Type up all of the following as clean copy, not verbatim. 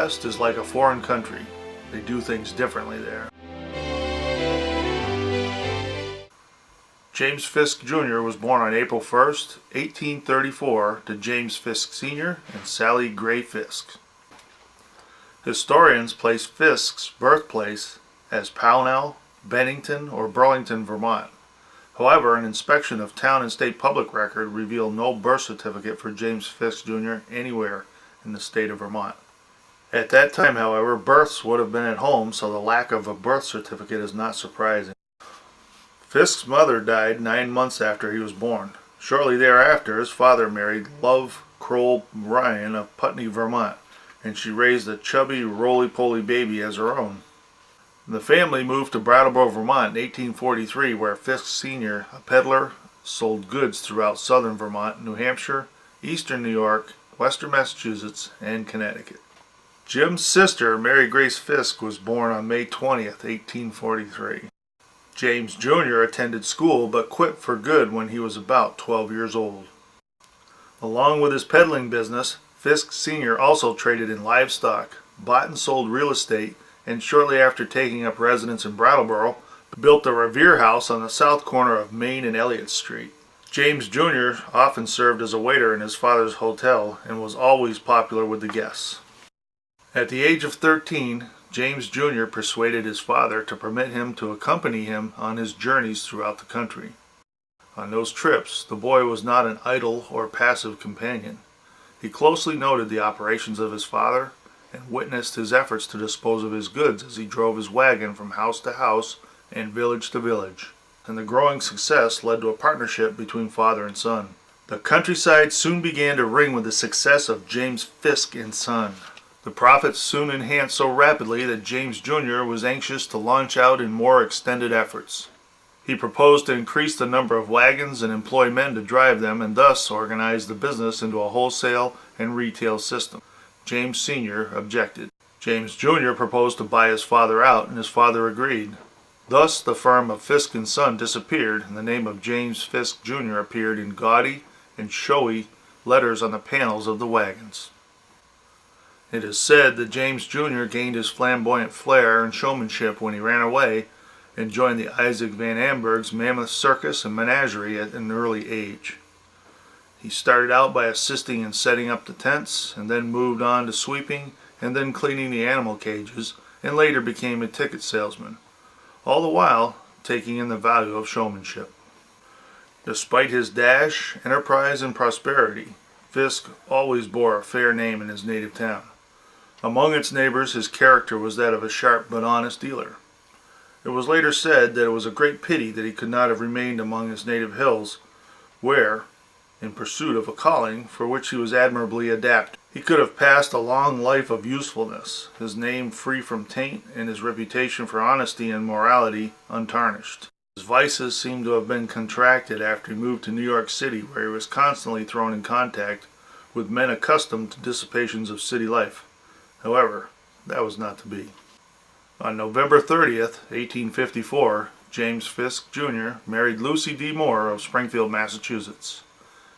West is like a foreign country. They do things differently there. James Fisk Jr. was born on April 1st, 1834 to James Fisk Sr. and Sally Gray Fisk. Historians place Fisk's birthplace as Pownell, Bennington, or Burlington, Vermont. However, an inspection of town and state public record revealed no birth certificate for James Fisk Jr. anywhere in the state of Vermont. At that time, however, births would have been at home, so the lack of a birth certificate is not surprising. Fisk's mother died 9 months after he was born. Shortly thereafter, his father married Love Kroll Ryan of Putney, Vermont, and she raised a chubby, roly-poly baby as her own. The family moved to Brattleboro, Vermont in 1843, where Fisk Sr., a peddler, sold goods throughout southern Vermont, New Hampshire, eastern New York, western Massachusetts, and Connecticut. Jim's sister, Mary Grace Fisk, was born on May 20th, 1843. James Jr. attended school but quit for good when he was about 12 years old. Along with his peddling business, Fisk Sr. also traded in livestock, bought and sold real estate, and shortly after taking up residence in Brattleboro, built a Revere House on the south corner of Main and Elliott Street. James Jr. often served as a waiter in his father's hotel and was always popular with the guests. At the age of 13, James Jr. persuaded his father to permit him to accompany him on his journeys throughout the country. On those trips, the boy was not an idle or passive companion. He closely noted the operations of his father and witnessed his efforts to dispose of his goods as he drove his wagon from house to house and village to village. And the growing success led to a partnership between father and son. The countryside soon began to ring with the success of James Fisk and Son. The profits soon enhanced so rapidly that James Jr. was anxious to launch out in more extended efforts. He proposed to increase the number of wagons and employ men to drive them, and thus organize the business into a wholesale and retail system. James Sr. objected. James Jr. proposed to buy his father out, and his father agreed. Thus the firm of Fisk and Son disappeared, and the name of James Fisk Jr. appeared in gaudy and showy letters on the panels of the wagons. It is said that James Jr. gained his flamboyant flair and showmanship when he ran away and joined the Isaac Van Amberg's Mammoth Circus and Menagerie at an early age. He started out by assisting in setting up the tents, and then moved on to sweeping and then cleaning the animal cages, and later became a ticket salesman, all the while taking in the value of showmanship. Despite his dash, enterprise, and prosperity, Fisk always bore a fair name in his native town. Among its neighbors, his character was that of a sharp but honest dealer. It was later said that it was a great pity that he could not have remained among his native hills, where, in pursuit of a calling for which he was admirably adapted, he could have passed a long life of usefulness, his name free from taint, and his reputation for honesty and morality untarnished. His vices seem to have been contracted after he moved to New York City, where he was constantly thrown in contact with men accustomed to dissipations of city life. However, that was not to be. On November 30th, 1854, James Fisk Jr. married Lucy D. Moore of Springfield, Massachusetts.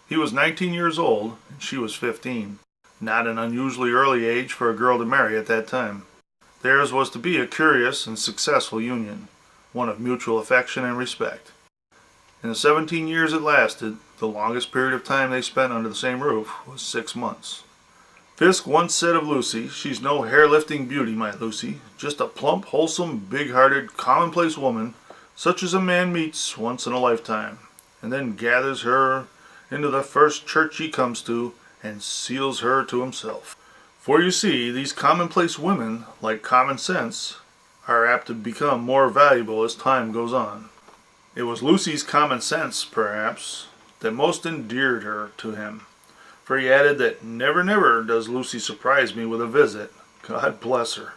He was 19 years old, and she was 15. Not an unusually early age for a girl to marry at that time. Theirs was to be a curious and successful union, one of mutual affection and respect. In the 17 years it lasted, the longest period of time they spent under the same roof was 6 months. Fisk once said of Lucy, "She's no hair-lifting beauty, my Lucy, just a plump, wholesome, big-hearted, commonplace woman, such as a man meets once in a lifetime, and then gathers her into the first church he comes to, and seals her to himself." For you see, these commonplace women, like common sense, are apt to become more valuable as time goes on. It was Lucy's common sense, perhaps, that most endeared her to him, for he added that never, never does Lucy surprise me with a visit. God bless her.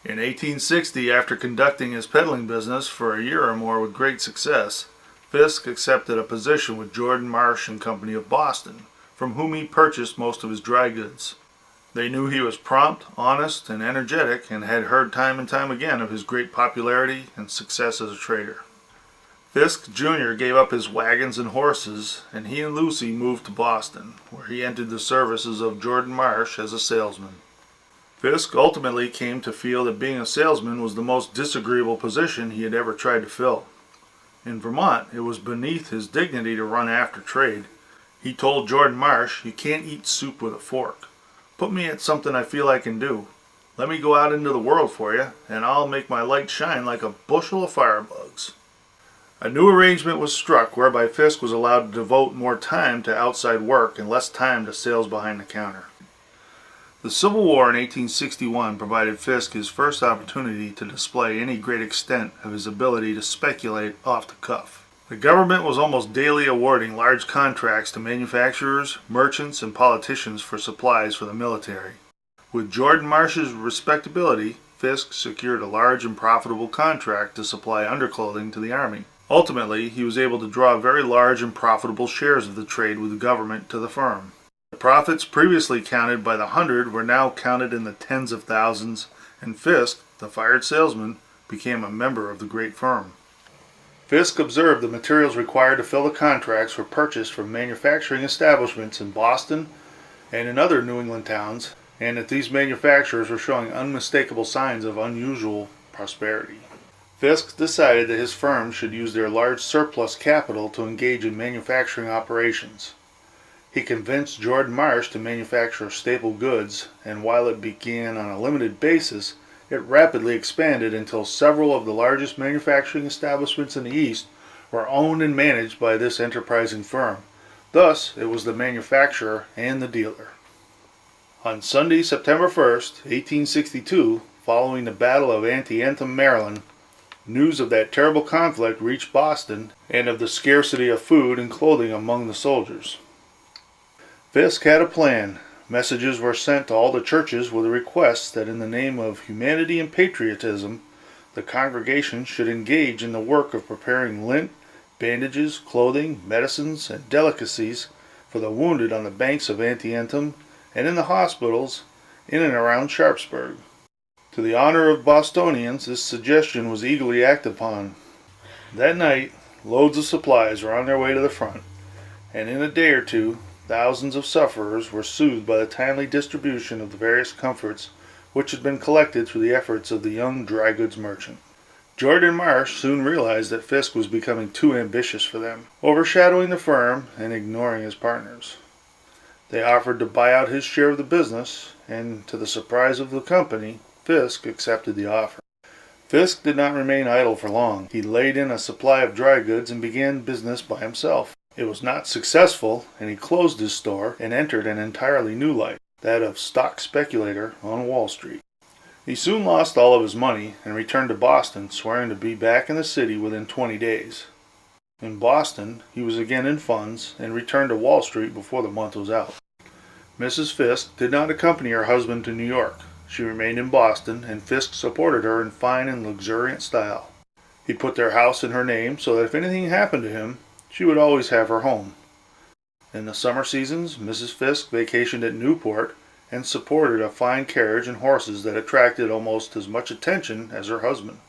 In 1860, after conducting his peddling business for a year or more with great success, Fisk accepted a position with Jordan Marsh and Company of Boston, from whom he purchased most of his dry goods. They knew he was prompt, honest, and energetic, and had heard time and time again of his great popularity and success as a trader. Fisk Jr. gave up his wagons and horses, and he and Lucy moved to Boston, where he entered the services of Jordan Marsh as a salesman. Fisk ultimately came to feel that being a salesman was the most disagreeable position he had ever tried to fill. In Vermont, it was beneath his dignity to run after trade. He told Jordan Marsh, "You can't eat soup with a fork. Put me at something I feel I can do. Let me go out into the world for you, and I'll make my light shine like a bushel of firebugs." A new arrangement was struck whereby Fisk was allowed to devote more time to outside work and less time to sales behind the counter. The Civil War in 1861 provided Fisk his first opportunity to display any great extent of his ability to speculate off the cuff. The government was almost daily awarding large contracts to manufacturers, merchants, and politicians for supplies for the military. With Jordan Marsh's respectability, Fisk secured a large and profitable contract to supply underclothing to the Army. Ultimately, he was able to draw very large and profitable shares of the trade with the government to the firm. The profits previously counted by the hundred were now counted in the tens of thousands, and Fisk, the fired salesman, became a member of the great firm. Fisk observed the materials required to fill the contracts were purchased from manufacturing establishments in Boston and in other New England towns, and that these manufacturers were showing unmistakable signs of unusual prosperity. Fisk decided that his firm should use their large surplus capital to engage in manufacturing operations. He convinced Jordan Marsh to manufacture staple goods, and while it began on a limited basis, it rapidly expanded until several of the largest manufacturing establishments in the East were owned and managed by this enterprising firm. Thus, it was the manufacturer and the dealer. On Sunday, September 1st, 1862, following the Battle of Antietam, Maryland, news of that terrible conflict reached Boston and of the scarcity of food and clothing among the soldiers. Fisk had a plan. Messages were sent to all the churches with a request that in the name of humanity and patriotism, the congregation should engage in the work of preparing lint, bandages, clothing, medicines, and delicacies for the wounded on the banks of Antietam and in the hospitals in and around Sharpsburg. To the honor of Bostonians, this suggestion was eagerly acted upon. That night, loads of supplies were on their way to the front, and in a day or two, thousands of sufferers were soothed by the timely distribution of the various comforts which had been collected through the efforts of the young dry goods merchant. Jordan Marsh soon realized that Fisk was becoming too ambitious for them, overshadowing the firm and ignoring his partners. They offered to buy out his share of the business, and to the surprise of the company, Fisk accepted the offer. Fisk did not remain idle for long. He laid in a supply of dry goods and began business by himself. It was not successful, and he closed his store and entered an entirely new life, that of stock speculator on Wall Street. He soon lost all of his money and returned to Boston, swearing to be back in the city within 20 days. In Boston, he was again in funds and returned to Wall Street before the month was out. Mrs. Fisk did not accompany her husband to New York. She remained in Boston, and Fisk supported her in fine and luxuriant style. He put their house in her name so that if anything happened to him, she would always have her home. In the summer seasons, Mrs. Fisk vacationed at Newport and supported a fine carriage and horses that attracted almost as much attention as her husband.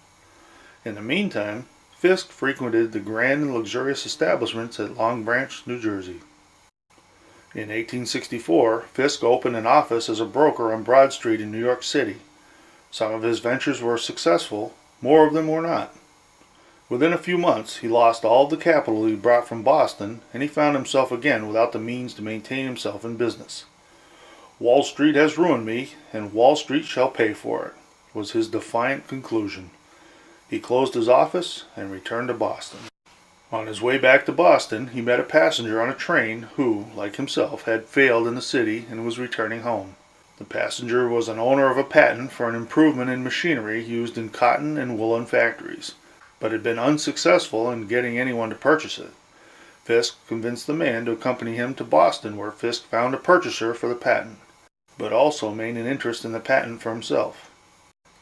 In the meantime, Fisk frequented the grand and luxurious establishments at Long Branch, New Jersey. In 1864, Fisk opened an office as a broker on Broad Street in New York City. Some of his ventures were successful, more of them were not. Within a few months, he lost all the capital he brought from Boston, and he found himself again without the means to maintain himself in business. "Wall Street has ruined me, and Wall Street shall pay for it," was his defiant conclusion. He closed his office and returned to Boston. On his way back to Boston, he met a passenger on a train who, like himself, had failed in the city and was returning home. The passenger was an owner of a patent for an improvement in machinery used in cotton and woolen factories, but had been unsuccessful in getting anyone to purchase it. Fisk convinced the man to accompany him to Boston, where Fisk found a purchaser for the patent, but also made an interest in the patent for himself.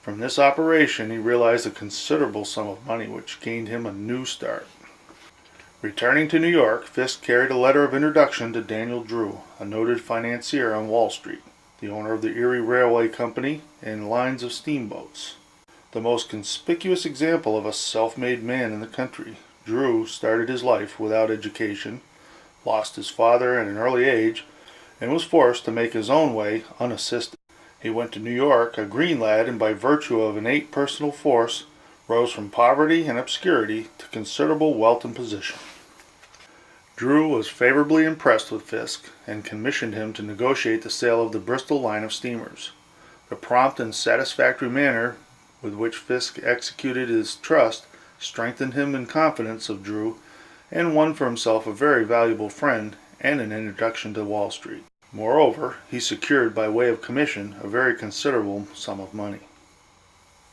From this operation he realized a considerable sum of money which gained him a new start. Returning to New York, Fisk carried a letter of introduction to Daniel Drew, a noted financier on Wall Street, the owner of the Erie Railway Company and lines of steamboats. The most conspicuous example of a self-made man in the country, Drew started his life without education, lost his father at an early age, and was forced to make his own way unassisted. He went to New York, a green lad, and by virtue of innate personal force, rose from poverty and obscurity to considerable wealth and position. Drew was favorably impressed with Fisk and commissioned him to negotiate the sale of the Bristol line of steamers. The prompt and satisfactory manner with which Fisk executed his trust strengthened him in confidence of Drew and won for himself a very valuable friend and an introduction to Wall Street. Moreover, he secured by way of commission a very considerable sum of money.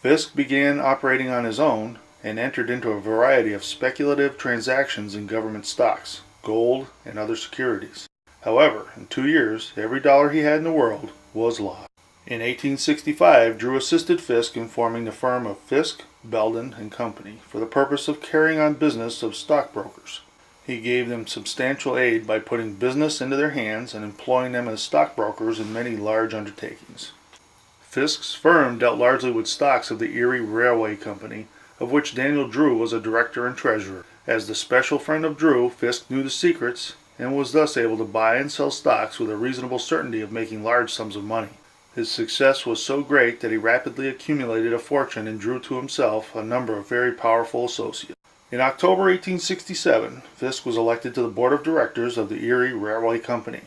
Fisk began operating on his own and entered into a variety of speculative transactions in government stocks, gold, and other securities. However, in 2 years, every dollar he had in the world was lost. In 1865, Drew assisted Fisk in forming the firm of Fisk, Belden and Company for the purpose of carrying on business of stockbrokers. He gave them substantial aid by putting business into their hands and employing them as stockbrokers in many large undertakings. Fisk's firm dealt largely with stocks of the Erie Railway Company, of which Daniel Drew was a director and treasurer. As the special friend of Drew, Fisk knew the secrets and was thus able to buy and sell stocks with a reasonable certainty of making large sums of money. His success was so great that he rapidly accumulated a fortune and drew to himself a number of very powerful associates. In October 1867, Fisk was elected to the board of directors of the Erie Railway Company.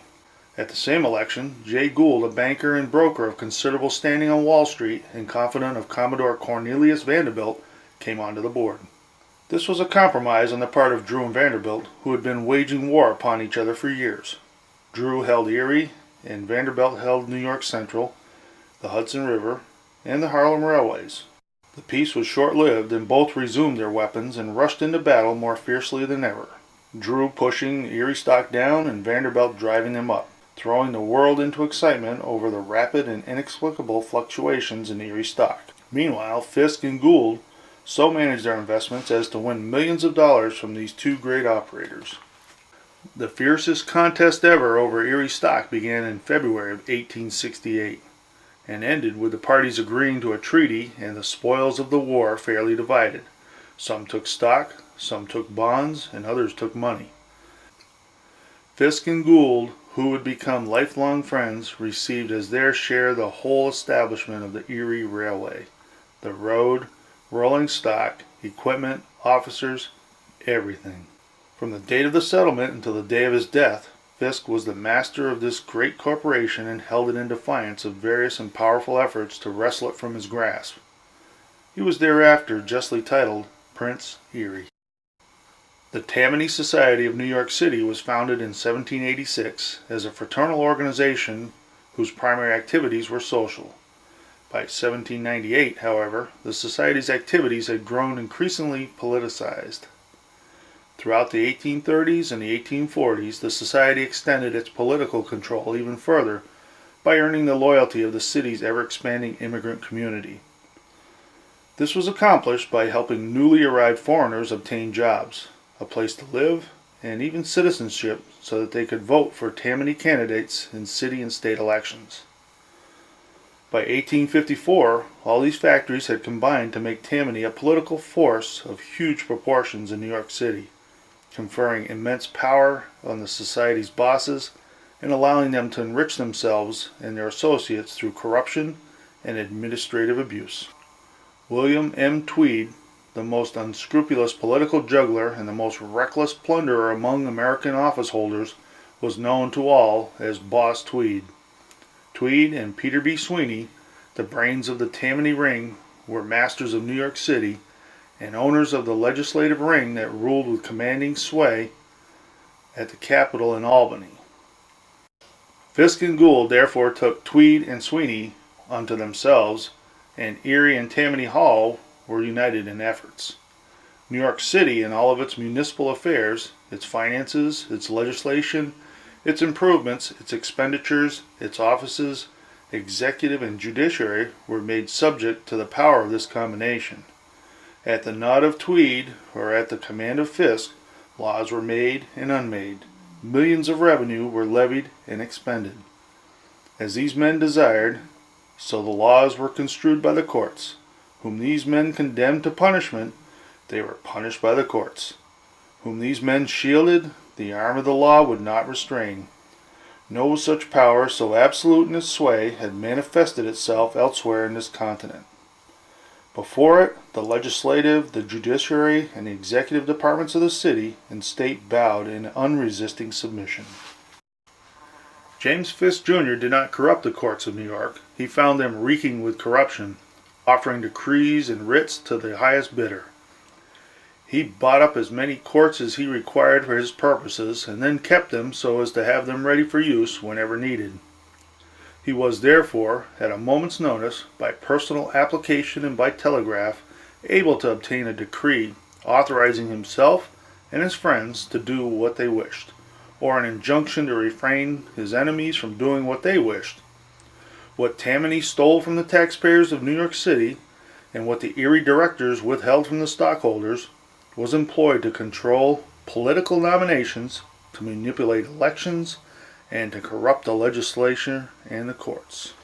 At the same election, Jay Gould, a banker and broker of considerable standing on Wall Street and confidant of Commodore Cornelius Vanderbilt, came onto the board. This was a compromise on the part of Drew and Vanderbilt, who had been waging war upon each other for years. Drew held Erie, and Vanderbilt held New York Central, the Hudson River, and the Harlem Railways. The peace was short-lived, and both resumed their weapons and rushed into battle more fiercely than ever, Drew pushing the Erie stock down and Vanderbilt driving them up, throwing the world into excitement over the rapid and inexplicable fluctuations in Erie stock. Meanwhile, Fisk and Gould so managed their investments as to win millions of dollars from these two great operators. The fiercest contest ever over Erie stock began in February of 1868. And ended with the parties agreeing to a treaty and the spoils of the war fairly divided. Some took stock, some took bonds, and others took money. Fisk and Gould, who would become lifelong friends, received as their share the whole establishment of the Erie Railway, the road, rolling stock, equipment, officers, everything. From the date of the settlement until the day of his death, Fisk was the master of this great corporation and held it in defiance of various and powerful efforts to wrestle it from his grasp. He was thereafter justly titled Prince Erie. The Tammany Society of New York City was founded in 1786 as a fraternal organization whose primary activities were social. By 1798, however, the Society's activities had grown increasingly politicized. Throughout the 1830s and the 1840s, the Society extended its political control even further by earning the loyalty of the city's ever-expanding immigrant community. This was accomplished by helping newly arrived foreigners obtain jobs, a place to live, and even citizenship so that they could vote for Tammany candidates in city and state elections. By 1854, all these factors had combined to make Tammany a political force of huge proportions in New York City, conferring immense power on the Society's bosses and allowing them to enrich themselves and their associates through corruption and administrative abuse. William M. Tweed, the most unscrupulous political juggler and the most reckless plunderer among American office holders, was known to all as Boss Tweed. Tweed and Peter B. Sweeney, the brains of the Tammany Ring, were masters of New York City and owners of the legislative ring that ruled with commanding sway at the Capitol in Albany. Fisk and Gould therefore took Tweed and Sweeney unto themselves, and Erie and Tammany Hall were united in efforts. New York City and all of its municipal affairs, its finances, its legislation, its improvements, its expenditures, its offices, executive and judiciary, were made subject to the power of this combination. At the nod of Tweed, or at the command of Fisk, laws were made and unmade. Millions of revenue were levied and expended. As these men desired, so the laws were construed by the courts. Whom these men condemned to punishment, they were punished by the courts. Whom these men shielded, the arm of the law would not restrain. No such power so absolute in its sway had manifested itself elsewhere in this continent. Before it, the legislative, the judiciary, and the executive departments of the city and state bowed in unresisting submission. James Fisk Jr. did not corrupt the courts of New York. He found them reeking with corruption, offering decrees and writs to the highest bidder. He bought up as many courts as he required for his purposes, and then kept them so as to have them ready for use whenever needed. He was therefore, at a moment's notice, by personal application and by telegraph, able to obtain a decree authorizing himself and his friends to do what they wished, or an injunction to refrain his enemies from doing what they wished. What Tammany stole from the taxpayers of New York City, and what the Erie directors withheld from the stockholders, was employed to control political nominations, to manipulate elections, and to corrupt the legislature and the courts.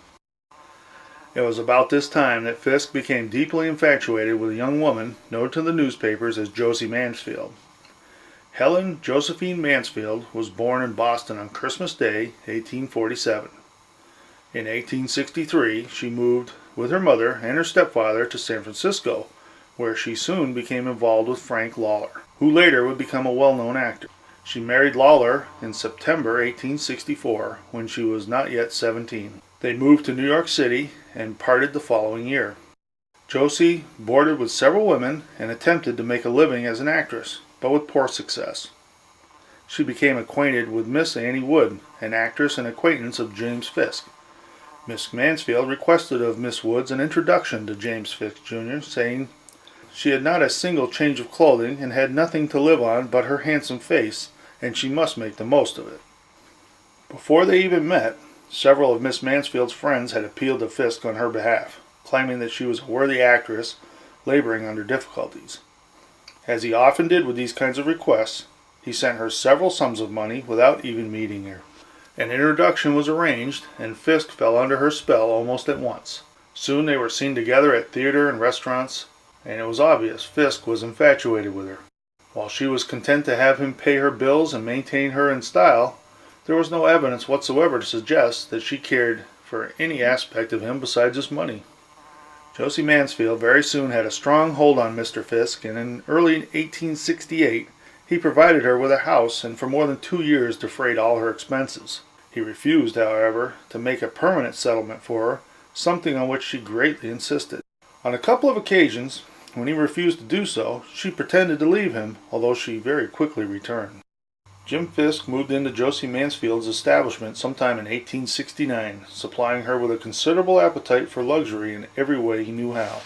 It was about this time that Fisk became deeply infatuated with a young woman known to the newspapers as Josie Mansfield. Helen Josephine Mansfield was born in Boston on Christmas Day, 1847. In 1863, she moved with her mother and her stepfather to San Francisco, where she soon became involved with Frank Lawler, who later would become a well-known actor. She married Lawler in September 1864, when she was not yet 17. They moved to New York City and parted the following year. Josie boarded with several women and attempted to make a living as an actress, but with poor success. She became acquainted with Miss Annie Wood, an actress and acquaintance of James Fisk. Miss Mansfield requested of Miss Woods an introduction to James Fisk Jr., saying she had not a single change of clothing and had nothing to live on but her handsome face, and she must make the most of it. Before they even met, several of Miss Mansfield's friends had appealed to Fisk on her behalf, claiming that she was a worthy actress laboring under difficulties. As he often did with these kinds of requests, he sent her several sums of money without even meeting her. An introduction was arranged, and Fisk fell under her spell almost at once. Soon they were seen together at theater and restaurants, and it was obvious Fisk was infatuated with her. While she was content to have him pay her bills and maintain her in style, there was no evidence whatsoever to suggest that she cared for any aspect of him besides his money. Josie Mansfield very soon had a strong hold on Mr. Fisk, and in early 1868 he provided her with a house and for more than 2 years defrayed all her expenses. He refused, however, to make a permanent settlement for her, something on which she greatly insisted. On a couple of occasions, when he refused to do so, she pretended to leave him, although she very quickly returned. Jim Fisk moved into Josie Mansfield's establishment sometime in 1869, supplying her with a considerable appetite for luxury in every way he knew how.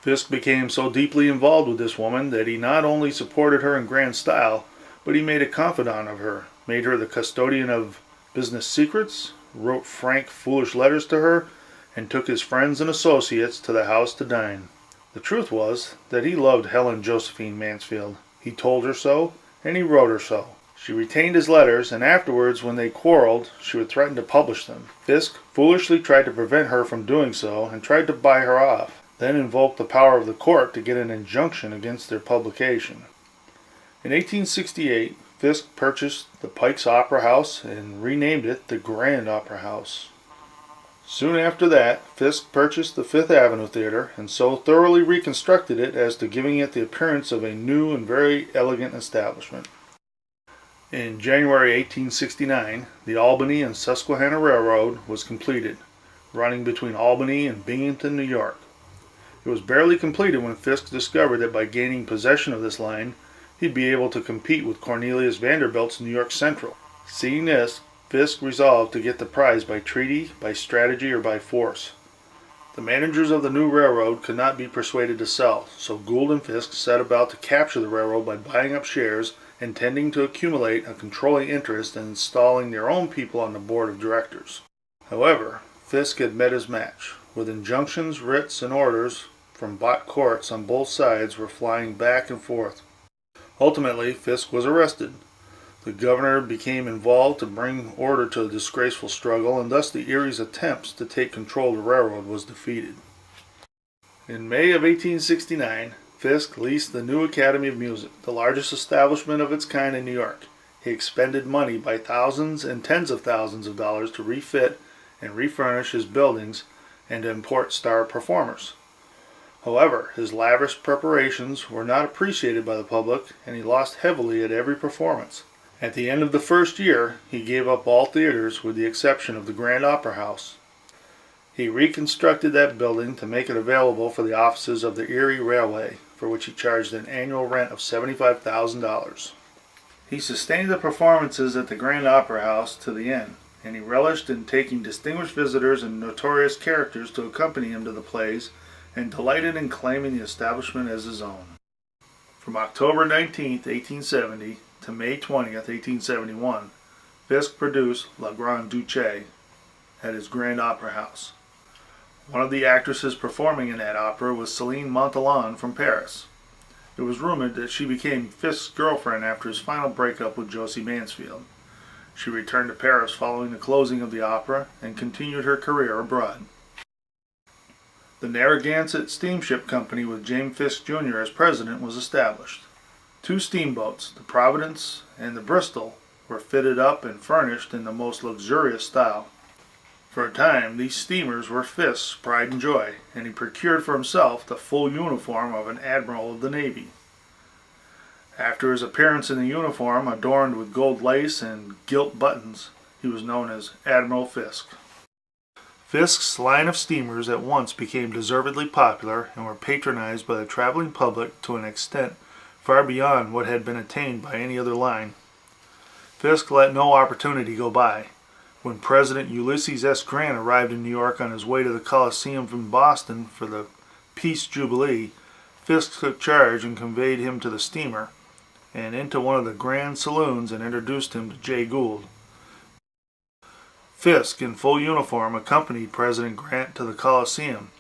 Fisk became so deeply involved with this woman that he not only supported her in grand style, but he made a confidant of her, made her the custodian of business secrets, wrote frank, foolish letters to her, and took his friends and associates to the house to dine. The truth was that he loved Helen Josephine Mansfield. He told her so, and he wrote her so. She retained his letters, and afterwards, when they quarreled, she would threaten to publish them. Fisk foolishly tried to prevent her from doing so, and tried to buy her off, then invoked the power of the court to get an injunction against their publication. In 1868, Fisk purchased the Pike's Opera House and renamed it the Grand Opera House. Soon after that, Fisk purchased the Fifth Avenue Theater and so thoroughly reconstructed it as to giving it the appearance of a new and very elegant establishment. In January 1869, the Albany and Susquehanna Railroad was completed, running between Albany and Binghamton, New York. It was barely completed when Fisk discovered that by gaining possession of this line, he'd be able to compete with Cornelius Vanderbilt's New York Central. Seeing this, Fisk resolved to get the prize by treaty, by strategy, or by force. The managers of the new railroad could not be persuaded to sell, so Gould and Fisk set about to capture the railroad by buying up shares, intending to accumulate a controlling interest and installing their own people on the board of directors. However, Fisk had met his match, with injunctions, writs, and orders from bought courts on both sides were flying back and forth. Ultimately, Fisk was arrested. The governor became involved to bring order to the disgraceful struggle, and thus the Erie's attempts to take control of the railroad was defeated. In May of 1869, Fisk leased the new Academy of Music, the largest establishment of its kind in New York. he expended money by thousands and tens of thousands of dollars to refit and refurnish his buildings and to import star performers. However, his lavish preparations were not appreciated by the public, and he lost heavily at every performance. At the end of the first year, he gave up all theaters with the exception of the Grand Opera House. He reconstructed that building to make it available for the offices of the Erie Railway, for which he charged an annual rent of $75,000. He sustained the performances at the Grand Opera House to the end, and he relished in taking distinguished visitors and notorious characters to accompany him to the plays, and delighted in claiming the establishment as his own. From October 19, 1870 to May 20, 1871, Fisk produced La Grande Duchesse at his Grand Opera House. One of the actresses performing in that opera was Céline Montholon from Paris. It was rumored that she became Fisk's girlfriend after his final breakup with Josie Mansfield. She returned to Paris following the closing of the opera and continued her career abroad. The Narragansett Steamship Company with James Fisk Jr. as president was established. 2 steamboats, the Providence and the Bristol, were fitted up and furnished in the most luxurious style. For a time, these steamers were Fisk's pride and joy, and he procured for himself the full uniform of an admiral of the Navy. After his appearance in the uniform, adorned with gold lace and gilt buttons, he was known as Admiral Fisk. Fisk's line of steamers at once became deservedly popular and were patronized by the traveling public to an extent far beyond what had been attained by any other line. Fisk let no opportunity go by. When President Ulysses S. Grant arrived in New York on his way to the Coliseum from Boston for the Peace Jubilee, Fisk took charge and conveyed him to the steamer and into one of the grand saloons and introduced him to Jay Gould. Fisk, in full uniform, accompanied President Grant to the Coliseum,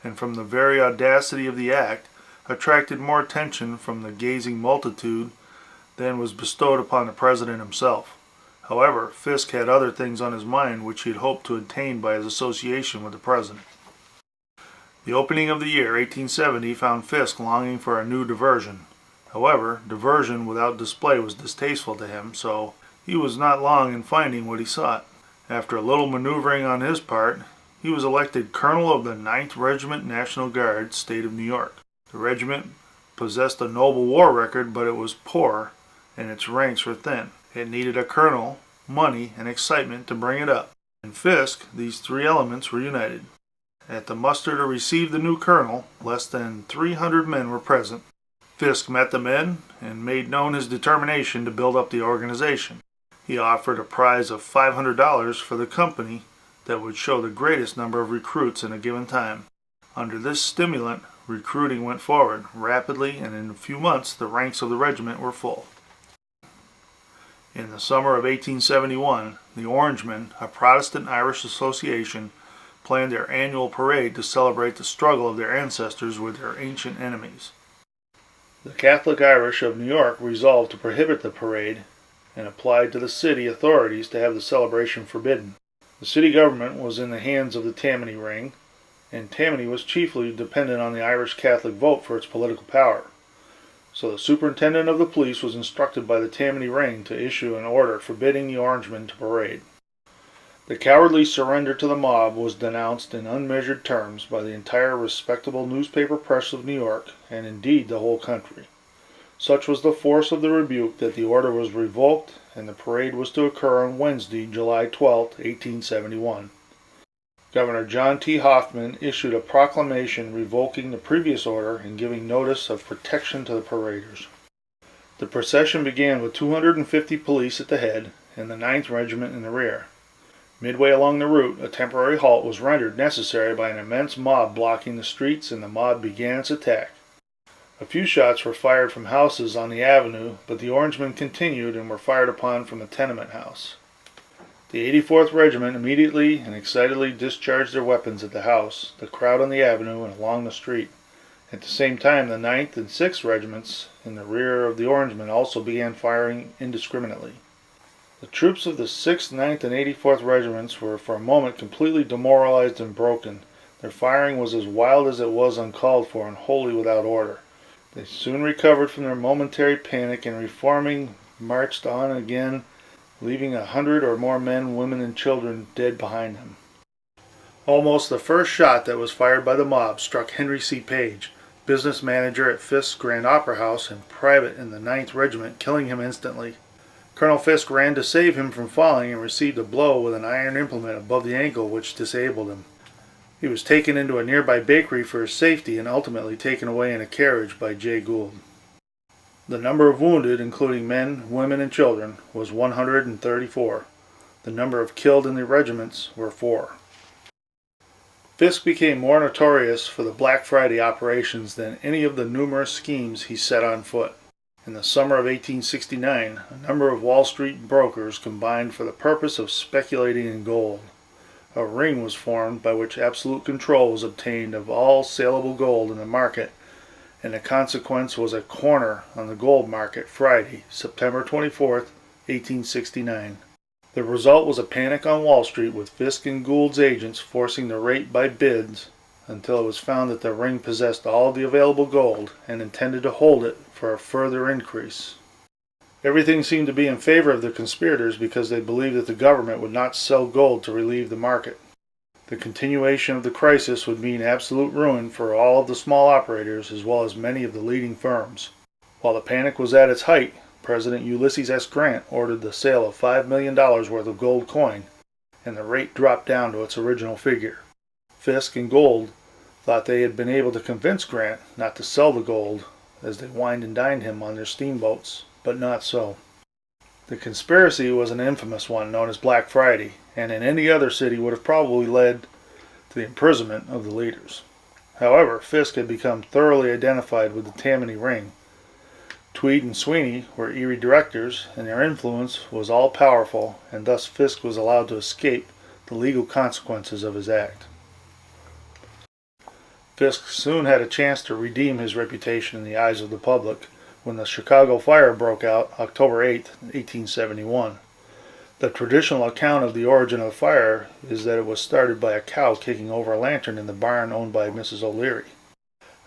and from the very audacity of the act, attracted more attention from the gazing multitude than was bestowed upon the President himself. However, Fisk had other things on his mind which he had hoped to attain by his association with the President. The opening of the year 1870 found Fisk longing for a new diversion. However, diversion without display was distasteful to him, so he was not long in finding what he sought. After a little maneuvering on his part, he was elected Colonel of the 9th Regiment National Guard, State of New York. The regiment possessed a noble war record, but it was poor, and its ranks were thin. It needed a colonel, money, and excitement to bring it up. In Fisk, these 3 elements were united. At the muster to receive the new colonel, less than 300 men were present. Fisk met the men and made known his determination to build up the organization. He offered a prize of $500 for the company that would show the greatest number of recruits in a given time. Under this stimulant, recruiting went forward rapidly, and in a few months the ranks of the regiment were full. In the summer of 1871, the Orangemen, a Protestant Irish association, planned their annual parade to celebrate the struggle of their ancestors with their ancient enemies. The Catholic Irish of New York resolved to prohibit the parade and applied to the city authorities to have the celebration forbidden. The city government was in the hands of the Tammany Ring, and Tammany was chiefly dependent on the Irish Catholic vote for its political power. So the superintendent of the police was instructed by the Tammany Ring to issue an order forbidding the Orangemen to parade. The cowardly surrender to the mob was denounced in unmeasured terms by the entire respectable newspaper press of New York, and indeed the whole country. Such was the force of the rebuke that the order was revoked, and the parade was to occur on Wednesday, July 12, 1871. Governor John T. Hoffman issued a proclamation revoking the previous order and giving notice of protection to the paraders. The procession began with 250 police at the head and the 9th Regiment in the rear. Midway along the route, a temporary halt was rendered necessary by an immense mob blocking the streets, and the mob began its attack. A few shots were fired from houses on the avenue, but the Orangemen continued and were fired upon from a tenement house. The 84th Regiment immediately and excitedly discharged their weapons at the house, the crowd on the avenue, and along the street. At the same time, the 9th and 6th Regiments in the rear of the Orangemen also began firing indiscriminately. The troops of the 6th, 9th, and 84th Regiments were for a moment completely demoralized and broken. Their firing was as wild as it was uncalled for and wholly without order. They soon recovered from their momentary panic, and reforming marched on again, leaving 100 or more men, women, and children dead behind him. Almost the first shot that was fired by the mob struck Henry C. Page, business manager at Fisk's Grand Opera House and private in the 9th Regiment, killing him instantly. Colonel Fisk ran to save him from falling and received a blow with an iron implement above the ankle which disabled him. He was taken into a nearby bakery for his safety and ultimately taken away in a carriage by Jay Gould. The number of wounded, including men, women, and children, was 134. The number of killed in the regiments were 4. Fisk became more notorious for the Black Friday operations than any of the numerous schemes he set on foot. In the summer of 1869, a number of Wall Street brokers combined for the purpose of speculating in gold. A ring was formed by which absolute control was obtained of all saleable gold in the market, and the consequence was a corner on the gold market Friday, September 24th, 1869. The result was a panic on Wall Street, with Fisk and Gould's agents forcing the rate by bids until it was found that the ring possessed all the available gold and intended to hold it for a further increase. Everything seemed to be in favor of the conspirators because they believed that the government would not sell gold to relieve the market. The continuation of the crisis would mean absolute ruin for all of the small operators as well as many of the leading firms. While the panic was at its height, President Ulysses S. Grant ordered the sale of $5 million worth of gold coin, and the rate dropped down to its original figure. Fisk and Gould thought they had been able to convince Grant not to sell the gold as they wined and dined him on their steamboats, but not so. The conspiracy was an infamous one known as Black Friday, and in any other city would have probably led to the imprisonment of the leaders. However, Fisk had become thoroughly identified with the Tammany Ring. Tweed and Sweeney were Erie directors, and their influence was all-powerful, and thus Fisk was allowed to escape the legal consequences of his act. Fisk soon had a chance to redeem his reputation in the eyes of the public when the Chicago fire broke out October 8, 1871. The traditional account of the origin of the fire is that it was started by a cow kicking over a lantern in the barn owned by Mrs. O'Leary.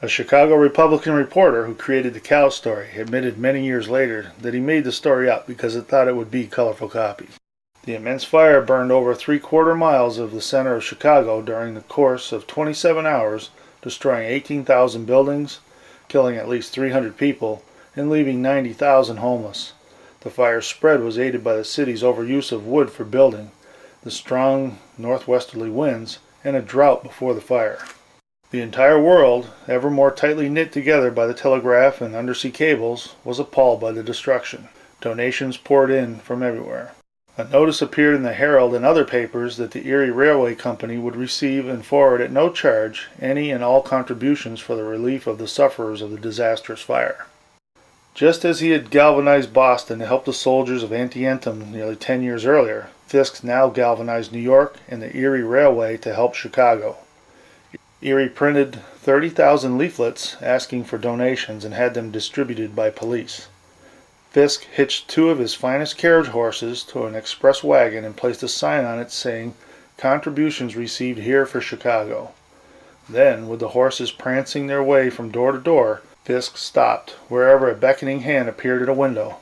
A Chicago Republican reporter who created the cow story admitted many years later that he made the story up because it thought it would be colorful copy. The immense fire burned over 3/4 miles of the center of Chicago during the course of 27 hours, destroying 18,000 buildings, killing at least 300 people, and leaving 90,000 homeless. The fire's spread was aided by the city's overuse of wood for building, the strong northwesterly winds, and a drought before the fire. The entire world, ever more tightly knit together by the telegraph and undersea cables, was appalled by the destruction. Donations poured in from everywhere. A notice appeared in the Herald and other papers that the Erie Railway Company would receive and forward at no charge any and all contributions for the relief of the sufferers of the disastrous fire. Just as he had galvanized Boston to help the soldiers of Antietam nearly 10 years earlier, Fisk now galvanized New York and the Erie Railway to help Chicago. Erie printed 30,000 leaflets asking for donations and had them distributed by police. Fisk hitched 2 of his finest carriage horses to an express wagon and placed a sign on it saying, "Contributions received here for Chicago." Then, with the horses prancing their way from door to door, Fisk stopped wherever a beckoning hand appeared at a window.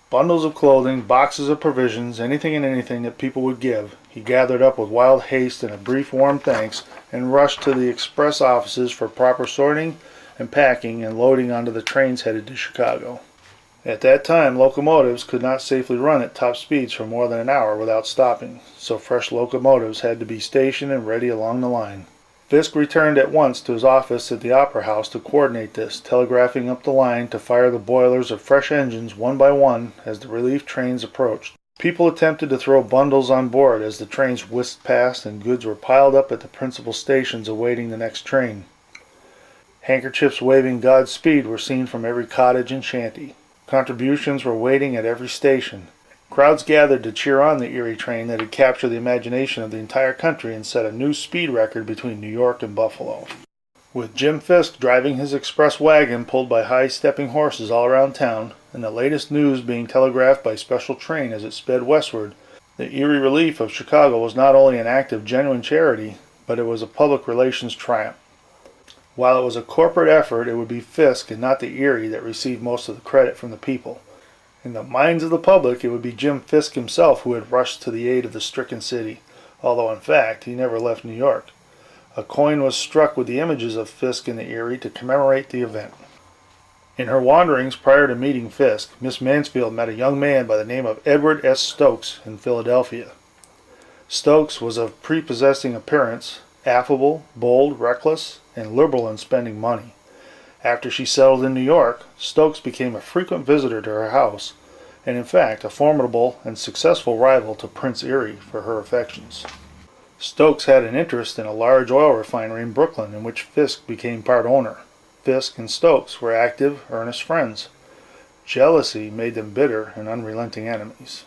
Bundles of clothing, boxes of provisions, anything and anything that people would give, he gathered up with wild haste and a brief warm thanks and rushed to the express offices for proper sorting and packing and loading onto the trains headed to Chicago. At that time, locomotives could not safely run at top speeds for more than an hour without stopping, so fresh locomotives had to be stationed and ready along the line. Fisk returned at once to his office at the Opera House to coordinate this, telegraphing up the line to fire the boilers of fresh engines one by one as the relief trains approached. People attempted to throw bundles on board as the trains whisked past and goods were piled up at the principal stations awaiting the next train. Handkerchiefs waving Godspeed were seen from every cottage and shanty. Contributions were waiting at every station. Crowds gathered to cheer on the Erie train that had captured the imagination of the entire country and set a new speed record between New York and Buffalo. With Jim Fisk driving his express wagon pulled by high-stepping horses all around town, and the latest news being telegraphed by special train as it sped westward, the Erie relief of Chicago was not only an act of genuine charity, but it was a public relations triumph. While it was a corporate effort, it would be Fisk and not the Erie that received most of the credit from the people. In the minds of the public, it would be Jim Fisk himself who had rushed to the aid of the stricken city, although in fact he never left New York. A coin was struck with the images of Fisk in the Erie to commemorate the event. In her wanderings prior to meeting Fisk, Miss Mansfield met a young man by the name of Edward S. Stokes in Philadelphia. Stokes was of prepossessing appearance, affable, bold, reckless, and liberal in spending money. After she settled in New York, Stokes became a frequent visitor to her house, and in fact a formidable and successful rival to Prince Erie for her affections. Stokes had an interest in a large oil refinery in Brooklyn in which Fisk became part owner. Fisk and Stokes were active, earnest friends. Jealousy made them bitter and unrelenting enemies.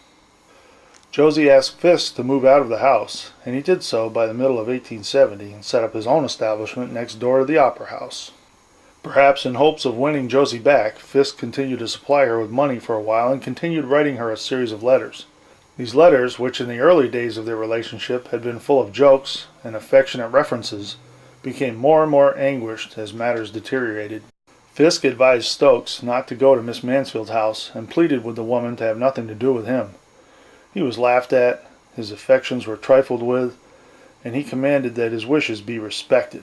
Josie asked Fisk to move out of the house, and he did so by the middle of 1870 and set up his own establishment next door to the Opera House. Perhaps in hopes of winning Josie back, Fisk continued to supply her with money for a while and continued writing her a series of letters. These letters, which in the early days of their relationship had been full of jokes and affectionate references, became more and more anguished as matters deteriorated. Fisk advised Stokes not to go to Miss Mansfield's house and pleaded with the woman to have nothing to do with him. He was laughed at, his affections were trifled with, and he commanded that his wishes be respected.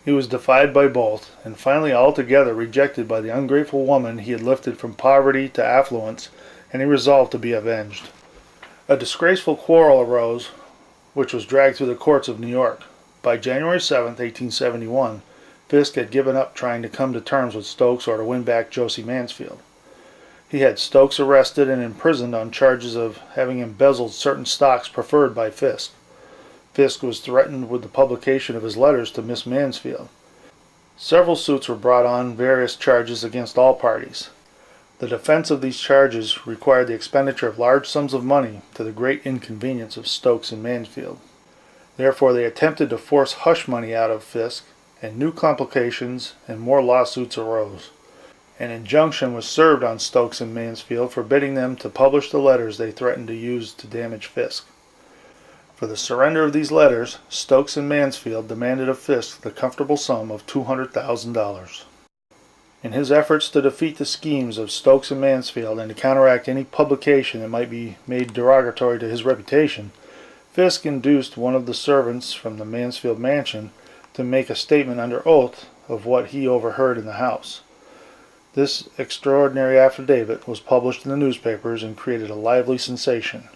He was defied by both, and finally altogether rejected by the ungrateful woman he had lifted from poverty to affluence, and he resolved to be avenged. A disgraceful quarrel arose, which was dragged through the courts of New York. By January 7, 1871, Fisk had given up trying to come to terms with Stokes or to win back Josie Mansfield. He had Stokes arrested and imprisoned on charges of having embezzled certain stocks preferred by Fisk. Fisk was threatened with the publication of his letters to Miss Mansfield. Several suits were brought on various charges against all parties. The defense of these charges required the expenditure of large sums of money to the great inconvenience of Stokes and Mansfield. Therefore they attempted to force hush money out of Fisk, and new complications and more lawsuits arose. An injunction was served on Stokes and Mansfield forbidding them to publish the letters they threatened to use to damage Fisk. For the surrender of these letters, Stokes and Mansfield demanded of Fisk the comfortable sum of $200,000. In his efforts to defeat the schemes of Stokes and Mansfield and to counteract any publication that might be made derogatory to his reputation, Fisk induced one of the servants from the Mansfield mansion to make a statement under oath of what he overheard in the house. This extraordinary affidavit was published in the newspapers and created a lively sensation.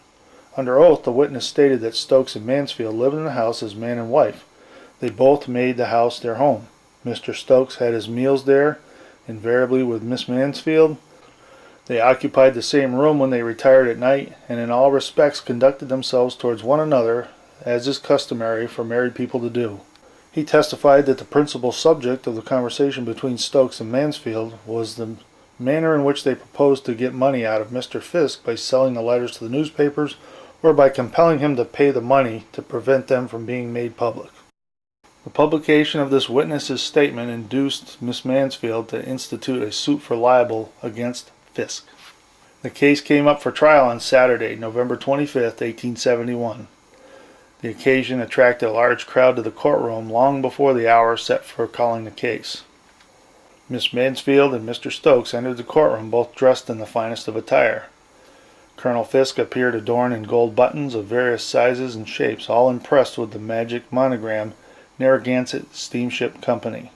Under oath, the witness stated that Stokes and Mansfield lived in the house as man and wife. They both made the house their home. Mr. Stokes had his meals there, invariably with Miss Mansfield. They occupied the same room when they retired at night, and in all respects conducted themselves towards one another as is customary for married people to do. He testified that the principal subject of the conversation between Stokes and Mansfield was the manner in which they proposed to get money out of Mr. Fisk by selling the letters to the newspapers or by compelling him to pay the money to prevent them from being made public. The publication of this witness's statement induced Miss Mansfield to institute a suit for libel against Fisk. The case came up for trial on Saturday, November 25, 1871. The occasion attracted a large crowd to the courtroom long before the hour set for calling the case. Miss Mansfield and Mr. Stokes entered the courtroom both dressed in the finest of attire. Colonel Fisk appeared adorned in gold buttons of various sizes and shapes, all impressed with the magic monogram Narragansett Steamship Company.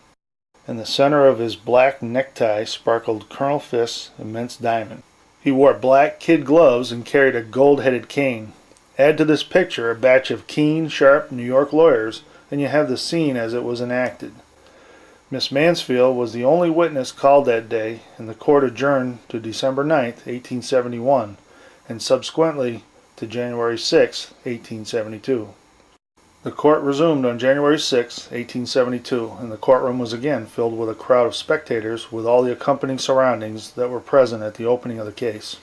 In the center of his black necktie sparkled Colonel Fisk's immense diamond. He wore black kid gloves and carried a gold-headed cane. Add to this picture a batch of keen, sharp New York lawyers, and you have the scene as it was enacted. Miss Mansfield was the only witness called that day, and the court adjourned to December 9, 1871, and subsequently to January 6, 1872. The court resumed on January 6, 1872, and the courtroom was again filled with a crowd of spectators with all the accompanying surroundings that were present at the opening of the case.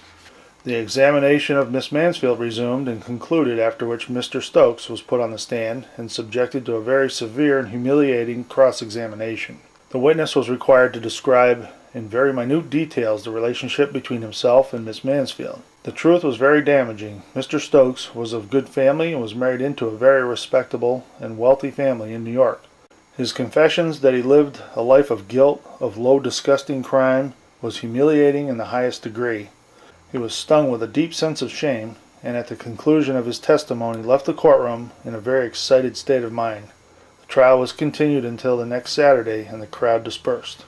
The examination of Miss Mansfield resumed and concluded, after which Mr. Stokes was put on the stand and subjected to a very severe and humiliating cross-examination. The witness was required to describe in very minute details the relationship between himself and Miss Mansfield. The truth was very damaging. Mr. Stokes was of good family and was married into a very respectable and wealthy family in New York. His confessions that he lived a life of guilt, of low disgusting crime, was humiliating in the highest degree. He was stung with a deep sense of shame, and at the conclusion of his testimony left the courtroom in a very excited state of mind. The trial was continued until the next Saturday, and the crowd dispersed.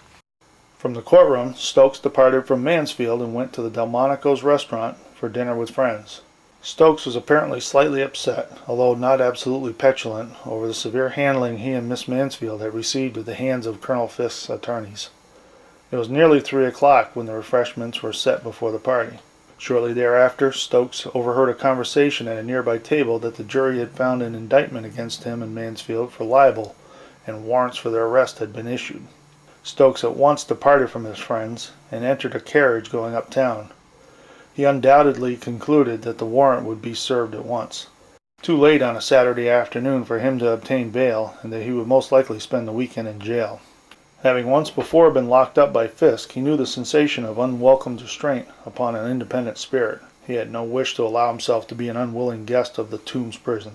From the courtroom, Stokes departed from Mansfield and went to the Delmonico's restaurant for dinner with friends. Stokes was apparently slightly upset, although not absolutely petulant, over the severe handling he and Miss Mansfield had received at the hands of Colonel Fisk's attorneys. It was nearly 3 o'clock when the refreshments were set before the party. Shortly thereafter, Stokes overheard a conversation at a nearby table that the jury had found an indictment against him and Mansfield for libel, and warrants for their arrest had been issued. Stokes at once departed from his friends and entered a carriage going uptown. He undoubtedly concluded that the warrant would be served at once. Too late on a Saturday afternoon for him to obtain bail, and that he would most likely spend the weekend in jail. Having once before been locked up by Fisk, he knew the sensation of unwelcome restraint upon an independent spirit. He had no wish to allow himself to be an unwilling guest of the Tombs prison.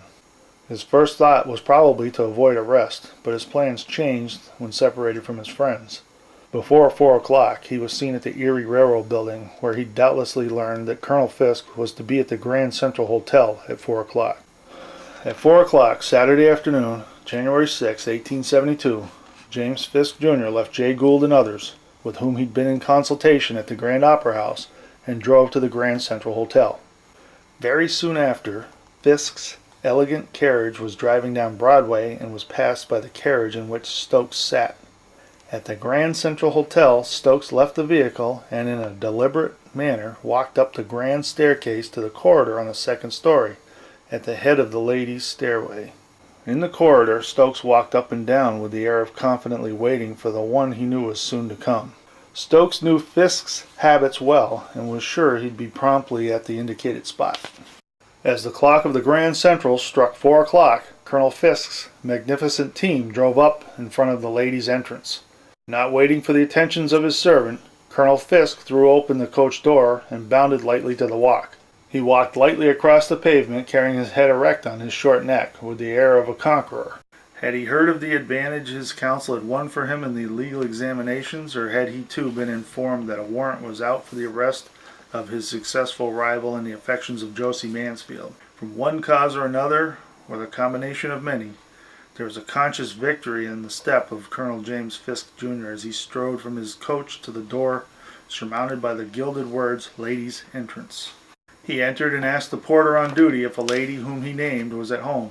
His first thought was probably to avoid arrest, but his plans changed when separated from his friends. Before 4 o'clock, he was seen at the Erie Railroad Building, where he doubtlessly learned that Colonel Fisk was to be at the Grand Central Hotel at 4 o'clock. At 4 o'clock, Saturday afternoon, January 6, 1872, James Fisk, Jr. left Jay Gould and others, with whom he'd been in consultation at the Grand Opera House, and drove to the Grand Central Hotel. Very soon after, Fisk's elegant carriage was driving down Broadway and was passed by the carriage in which Stokes sat. At the Grand Central Hotel, Stokes left the vehicle and in a deliberate manner walked up the grand staircase to the corridor on the second story, at the head of the ladies' stairway. In the corridor, Stokes walked up and down with the air of confidently waiting for the one he knew was soon to come. Stokes knew Fisk's habits well and was sure he'd be promptly at the indicated spot. As the clock of the Grand Central struck 4 o'clock, Colonel Fisk's magnificent team drove up in front of the ladies' entrance. Not waiting for the attentions of his servant, Colonel Fisk threw open the coach door and bounded lightly to the walk. He walked lightly across the pavement, carrying his head erect on his short neck, with the air of a conqueror. Had he heard of the advantage his counsel had won for him in the legal examinations, or had he too been informed that a warrant was out for the arrest of his successful rival in the affections of Josie Mansfield? From one cause or another, or the combination of many, there was a conscious victory in the step of Colonel James Fisk, Jr. as he strode from his coach to the door surmounted by the gilded words, "Ladies' Entrance." He entered and asked the porter on duty if a lady whom he named was at home.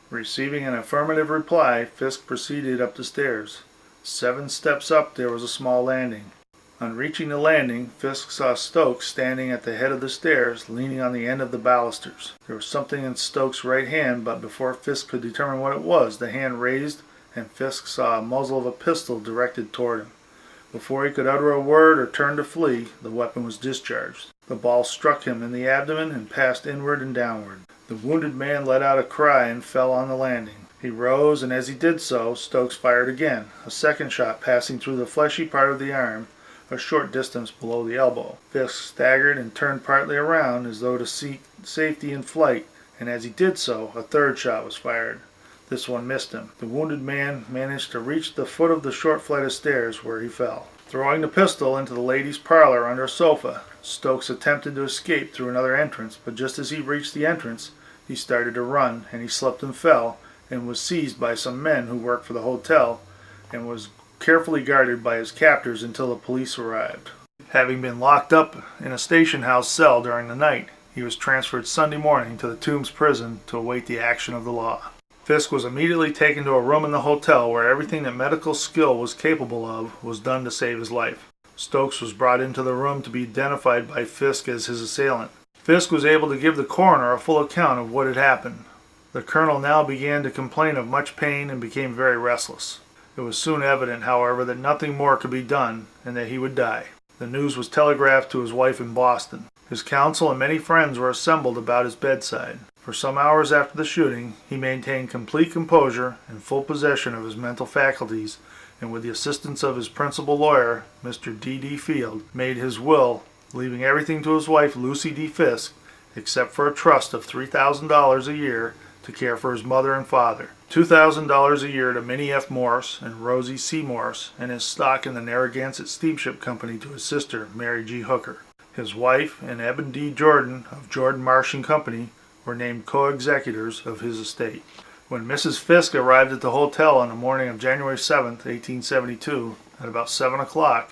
Receiving an affirmative reply, Fisk proceeded up the stairs. 7 steps up there was a small landing. On reaching the landing, Fisk saw Stokes standing at the head of the stairs, leaning on the end of the balusters. There was something in Stokes' right hand, but before Fisk could determine what it was, the hand raised, and Fisk saw a muzzle of a pistol directed toward him. Before he could utter a word or turn to flee, the weapon was discharged. The ball struck him in the abdomen and passed inward and downward. The wounded man let out a cry and fell on the landing. He rose, and as he did so, Stokes fired again, a second shot passing through the fleshy part of the arm, a short distance below the elbow. Fisk staggered and turned partly around as though to seek safety in flight, and as he did so, a third shot was fired. This one missed him. The wounded man managed to reach the foot of the short flight of stairs, where he fell. Throwing the pistol into the ladies' parlor under a sofa, Stokes attempted to escape through another entrance, but just as he reached the entrance, he started to run, and he slipped and fell, and was seized by some men who worked for the hotel, and was carefully guarded by his captors until the police arrived. Having been locked up in a station house cell during the night, he was transferred Sunday morning to the Tombs prison to await the action of the law. Fisk was immediately taken to a room in the hotel where everything that medical skill was capable of was done to save his life. Stokes was brought into the room to be identified by Fisk as his assailant. Fisk was able to give the coroner a full account of what had happened. The colonel now began to complain of much pain and became very restless. It was soon evident, however, that nothing more could be done and that he would die. The news was telegraphed to his wife in Boston. His counsel and many friends were assembled about his bedside. For some hours after the shooting, he maintained complete composure and full possession of his mental faculties, and with the assistance of his principal lawyer, Mr. D.D. Field, made his will, leaving everything to his wife, Lucy D. Fisk, except for a trust of $3,000 a year to care for his mother and father, $2,000 a year to Minnie F. Morse and Rosie C. Morse, and his stock in the Narragansett Steamship Company to his sister, Mary G. Hooker. His wife and Eben D. Jordan of Jordan Marsh and Company were named co-executors of his estate. When Mrs. Fisk arrived at the hotel on the morning of January 7, 1872, at about 7 o'clock,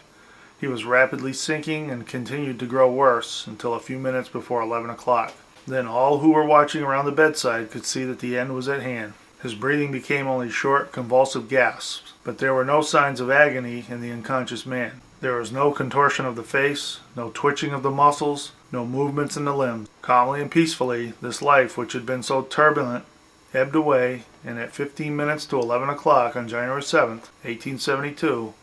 he was rapidly sinking and continued to grow worse until a few minutes before 11 o'clock. Then all who were watching around the bedside could see that the end was at hand. His breathing became only short, convulsive gasps, but there were no signs of agony in the unconscious man. There was no contortion of the face, no twitching of the muscles, no movements in the limbs. Calmly and peacefully, this life, which had been so turbulent, ebbed away, and at 15 minutes to 11 o'clock on January 7, 1872,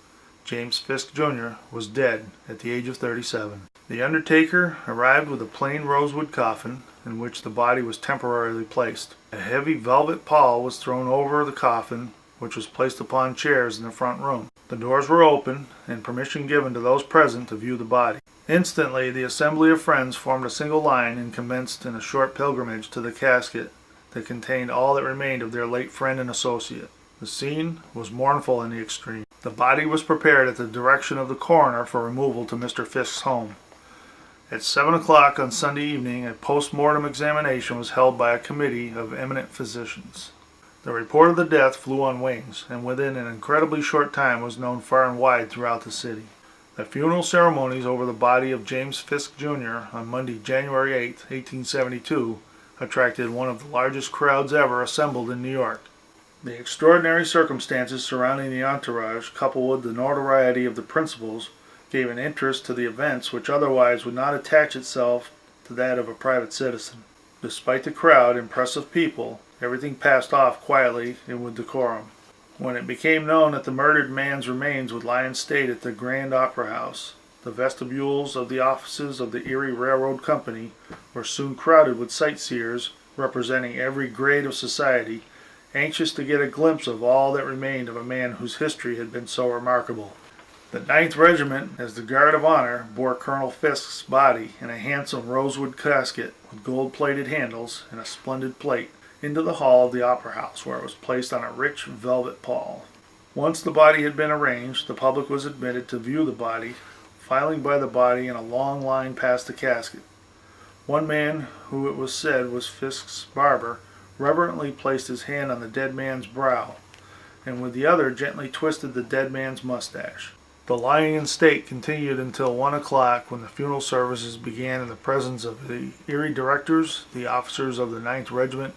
James Fisk, Jr. was dead at the age of 37. The undertaker arrived with a plain rosewood coffin in which the body was temporarily placed. A heavy velvet pall was thrown over the coffin, which was placed upon chairs in the front room. The doors were open, and permission given to those present to view the body. Instantly, the assembly of friends formed a single line and commenced in a short pilgrimage to the casket that contained all that remained of their late friend and associate. The scene was mournful in the extreme. The body was prepared at the direction of the coroner for removal to Mr. Fisk's home. At 7 o'clock on Sunday evening, a post-mortem examination was held by a committee of eminent physicians. The report of the death flew on wings, and within an incredibly short time was known far and wide throughout the city. The funeral ceremonies over the body of James Fisk, Jr. on Monday, January 8, 1872, attracted one of the largest crowds ever assembled in New York. The extraordinary circumstances surrounding the entourage, coupled with the notoriety of the principals, gave an interest to the events which otherwise would not attach itself to that of a private citizen. Despite the crowd, impressive people, everything passed off quietly and with decorum. When it became known that the murdered man's remains would lie in state at the Grand Opera House, the vestibules of the offices of the Erie Railroad Company were soon crowded with sightseers representing every grade of society, anxious to get a glimpse of all that remained of a man whose history had been so remarkable. The 9th Regiment, as the guard of honor, bore Colonel Fisk's body in a handsome rosewood casket with gold-plated handles and a splendid plate into the hall of the Opera House, where it was placed on a rich velvet pall. Once the body had been arranged, the public was admitted to view the body, filing by the body in a long line past the casket. One man, who it was said was Fisk's barber, reverently placed his hand on the dead man's brow, and with the other gently twisted the dead man's mustache. The lying in state continued until 1 o'clock, when the funeral services began in the presence of the Erie directors, the officers of the 9th Regiment,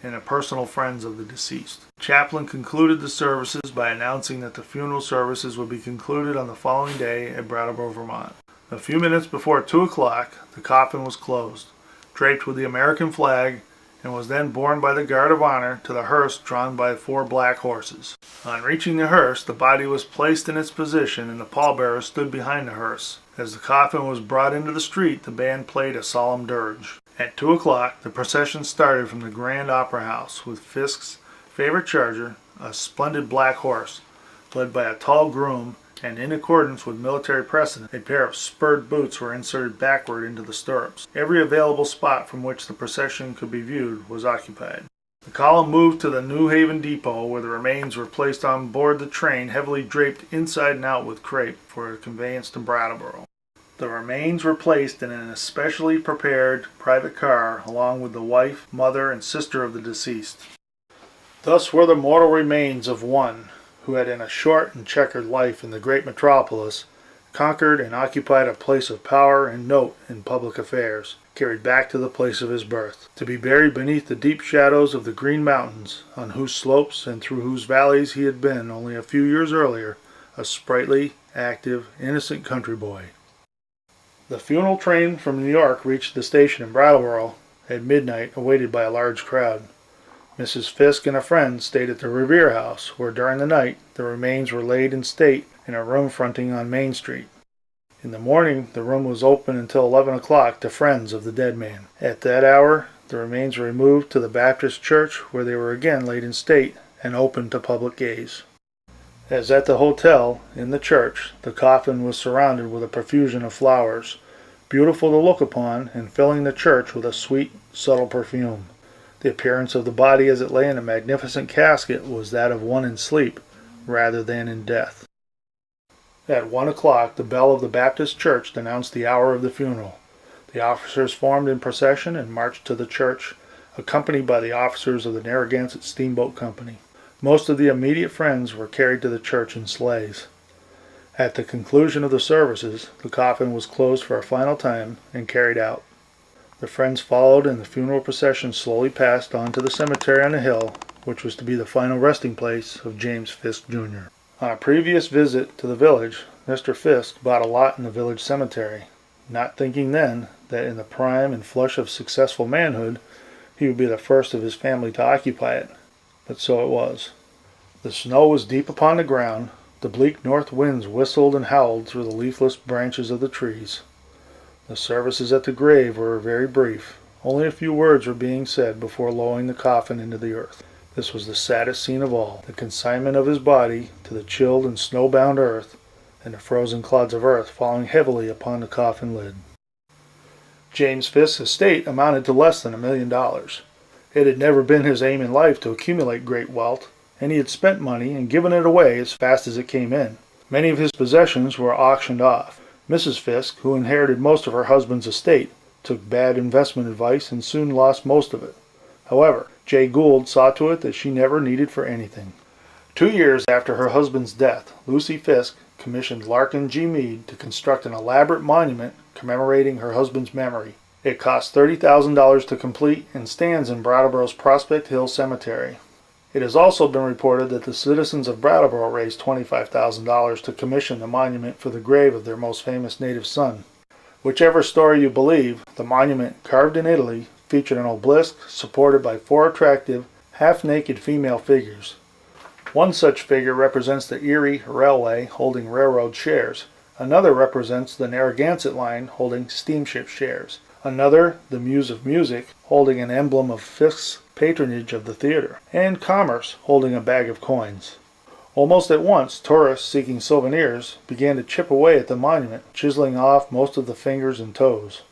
and the personal friends of the deceased. The chaplain concluded the services by announcing that the funeral services would be concluded on the following day at Brattleboro, Vermont. A few minutes before 2 o'clock, the coffin was closed, draped with the American flag, and was then borne by the guard of honor to the hearse drawn by 4 black horses. On reaching the hearse, the body was placed in its position, and the pallbearer stood behind the hearse. As the coffin was brought into the street, the band played a solemn dirge. At 2 o'clock, the procession started from the Grand Opera House with Fisk's favorite charger, a splendid black horse, led by a tall groom, and in accordance with military precedent, a pair of spurred boots were inserted backward into the stirrups. Every available spot from which the procession could be viewed was occupied. The column moved to the New Haven depot, where the remains were placed on board the train, heavily draped inside and out with crepe for conveyance to Brattleboro. The remains were placed in an especially prepared private car, along with the wife, mother, and sister of the deceased. Thus were the mortal remains of one who had in a short and checkered life in the great metropolis conquered and occupied a place of power and note in public affairs, carried back to the place of his birth, to be buried beneath the deep shadows of the Green Mountains, on whose slopes and through whose valleys he had been, only a few years earlier, a sprightly, active, innocent country boy. The funeral train from New York reached the station in Brattleboro at midnight, awaited by a large crowd. Mrs. Fisk and a friend stayed at the Revere House, where during the night the remains were laid in state in a room fronting on Main Street. In the morning the room was open until 11 o'clock to friends of the dead man. At that hour the remains were removed to the Baptist church, where they were again laid in state and open to public gaze. As at the hotel, in the church, the coffin was surrounded with a profusion of flowers, beautiful to look upon and filling the church with a sweet, subtle perfume. The appearance of the body as it lay in a magnificent casket was that of one in sleep rather than in death. At 1 o'clock, the bell of the Baptist church announced the hour of the funeral. The officers formed in procession and marched to the church, accompanied by the officers of the Narragansett Steamboat Company. Most of the immediate friends were carried to the church in sleighs. At the conclusion of the services, the coffin was closed for a final time and carried out. The friends followed, and the funeral procession slowly passed on to the cemetery on the hill, which was to be the final resting place of James Fisk, Jr. On a previous visit to the village, Mr. Fisk bought a lot in the village cemetery, not thinking then that in the prime and flush of successful manhood, he would be the first of his family to occupy it. But so it was. The snow was deep upon the ground. The bleak north winds whistled and howled through the leafless branches of the trees. The services at the grave were very brief. Only a few words were being said before lowering the coffin into the earth. This was the saddest scene of all, the consignment of his body to the chilled and snowbound earth, and the frozen clods of earth falling heavily upon the coffin lid. James Fisk's estate amounted to less than $1 million. It had never been his aim in life to accumulate great wealth, and he had spent money and given it away as fast as it came in. Many of his possessions were auctioned off. Mrs. Fisk, who inherited most of her husband's estate, took bad investment advice and soon lost most of it. However, Jay Gould saw to it that she never needed for anything. 2 years after her husband's death, Lucy Fisk commissioned Larkin G. Mead to construct an elaborate monument commemorating her husband's memory. It cost $30,000 to complete and stands in Brattleboro's Prospect Hill Cemetery. It has also been reported that the citizens of Brattleboro raised $25,000 to commission the monument for the grave of their most famous native son. Whichever story you believe, the monument, carved in Italy, featured an obelisk supported by 4 attractive, half-naked female figures. One such figure represents the Erie Railway holding railroad shares. Another represents the Narragansett line holding steamship shares. Another, the Muse of Music, holding an emblem of Fisk's patronage of the theater, and Commerce, holding a bag of coins. Almost at once, tourists seeking souvenirs began to chip away at the monument, chiseling off most of the fingers and toes.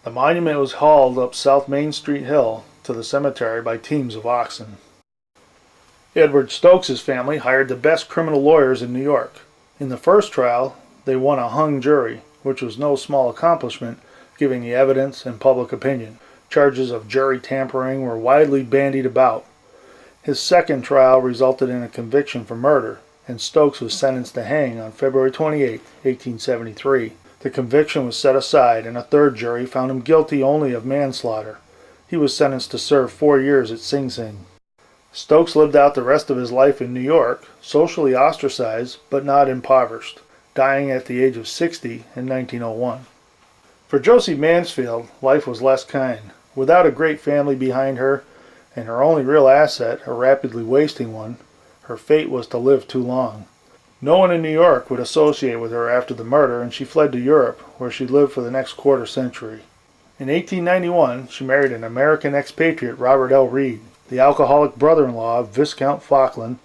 The monument was hauled up South Main Street Hill to the cemetery by teams of oxen. Edward Stokes's family hired the best criminal lawyers in New York. In the first trial, they won a hung jury, which was no small accomplishment, given the evidence and public opinion. Charges of jury tampering were widely bandied about. His second trial resulted in a conviction for murder, and Stokes was sentenced to hang on February 28, 1873. The conviction was set aside, and a third jury found him guilty only of manslaughter. He was sentenced to serve 4 years at Sing Sing. Stokes lived out the rest of his life in New York, socially ostracized but not impoverished, dying at the age of 60 in 1901. For Josie Mansfield, life was less kind. Without a great family behind her, and her only real asset, a rapidly wasting one, her fate was to live too long. No one in New York would associate with her after the murder, and she fled to Europe, where she lived for the next quarter century. In 1891, she married an American expatriate, Robert L. Reed, the alcoholic brother-in-law of Viscount Falkland,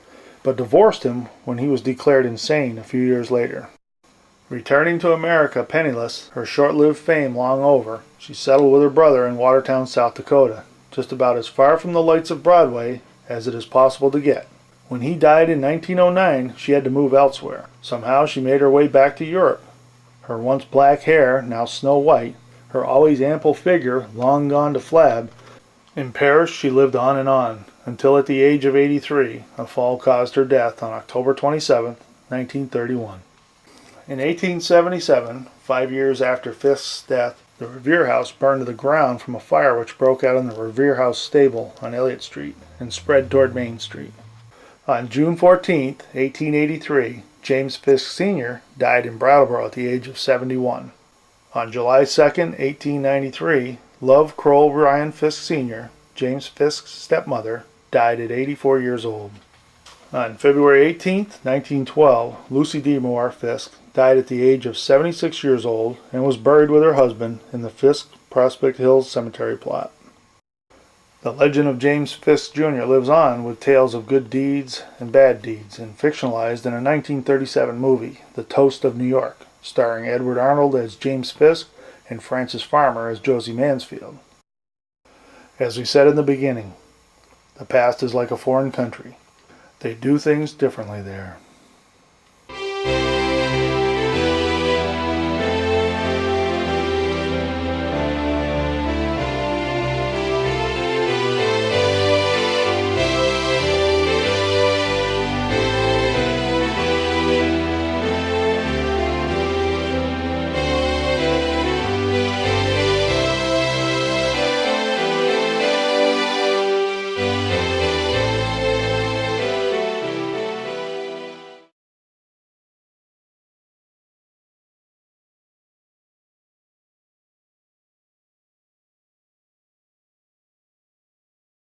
but divorced him when he was declared insane a few years later. Returning to America penniless, her short-lived fame long over, she settled with her brother in Watertown, South Dakota, just about as far from the lights of Broadway as it is possible to get. When he died in 1909, she had to move elsewhere. Somehow she made her way back to Europe. Her once black hair, now snow white, her always ample figure, long gone to flab. In Paris she lived on, until at the age of 83, a fall caused her death on October 27, 1931. In 1877, 5 years after Fisk's death, the Revere House burned to the ground from a fire which broke out in the Revere House stable on Elliott Street and spread toward Main Street. On June 14, 1883, James Fisk Sr. died in Brattleboro at the age of 71. On July 2, 1893, Love Kroll Ryan Fisk Sr., James Fisk's stepmother, died at 84 years old. On February 18, 1912, Lucy D. Moore Fisk died at the age of 76 years old and was buried with her husband in the Fisk Prospect Hills Cemetery plot. The legend of James Fisk Jr. lives on with tales of good deeds and bad deeds, and fictionalized in a 1937 movie, The Toast of New York, starring Edward Arnold as James Fisk and Frances Farmer as Josie Mansfield. As we said in the beginning, the past is like a foreign country. They do things differently there.